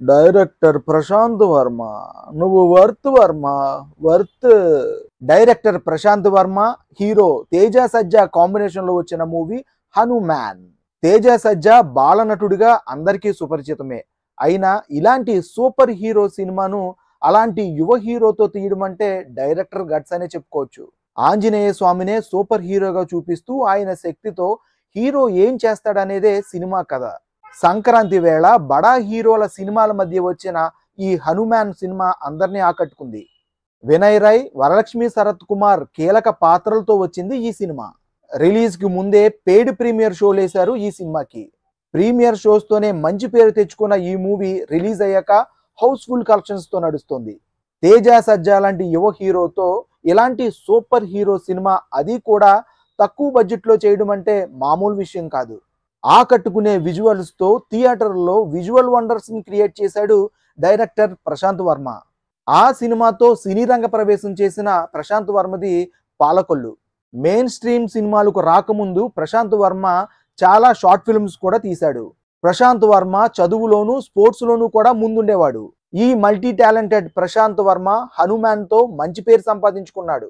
Director Prashanth Varma. నువ్వు worth Varma. Worth. Director Prashanth Varma, hero Teja Sajja combination లో వచ్చిన మూవీ హనుమాన్. తేజ సజ్జా బాలనటుడిగా అందరికీ సుపరిచితమే. అయినా ఇలాంటి సూపర్ హీరో సినిమాను అలాంటి యువ హీరోతో తీయడం అంటే డైరెక్టర్ గట్స్ అనే చెప్పుకోవచ్చు. ఆంజనేయ స్వామినే సూపర్ హీరోగా చూపిస్తూ ఆయన శక్తితో హీరో ఏం చేస్తాడనేదే సినిమా కథ. సంక్రాంతి వేళ బడా హీరోల సినిమాల మధ్య వచ్చిన ఈ హనుమాన్ సినిమా అందరినీ ఆకట్టుకుంది. వినయ్ రాయ్, వరలక్ష్మి శరత్ కుమార్ కీలక పాత్రలతో వచ్చింది ఈ సినిమా. రిలీజ్ కి ముందే పెయిడ్ ప్రీమియర్ షోలు వేశారు ఈ సినిమాకి. ప్రీమియర్ షోస్ తోనే మంచి పేరు తెచ్చుకున్న ఈ మూవీ రిలీజ్ అయ్యాక హౌస్ఫుల్ కలెక్షన్స్ తో నడుస్తుంది. తేజ సజ్జా లాంటి యువ హీరోతో ఇలాంటి సూపర్ హీరో సినిమా, అది కూడా తక్కువ బడ్జెట్ లో చేయడం అంటే మామూలు విషయం కాదు. ఆకట్టుకునే విజువల్స్ తో థియేటర్లో విజువల్ వండర్స్ ని క్రియేట్ చేశాడు డైరెక్టర్ ప్రశాంత్ వర్మ. ఆ సినిమాతో సినీ రంగ ప్రవేశం చేసిన ప్రశాంత్ వర్మది పాలకొల్లు. మెయిన్ స్ట్రీమ్ సినిమాలకు రాకముందు ప్రశాంత్ వర్మ చాలా షార్ట్ ఫిల్మ్స్ కూడా తీశాడు. ప్రశాంత్ వర్మ చదువులోను స్పోర్ట్స్ లోను కూడా ముందుండేవాడు. ఈ మల్టీ టాలెంటెడ్ ప్రశాంత్ వర్మ హనుమాన్ తో మంచి పేరు సంపాదించుకున్నాడు.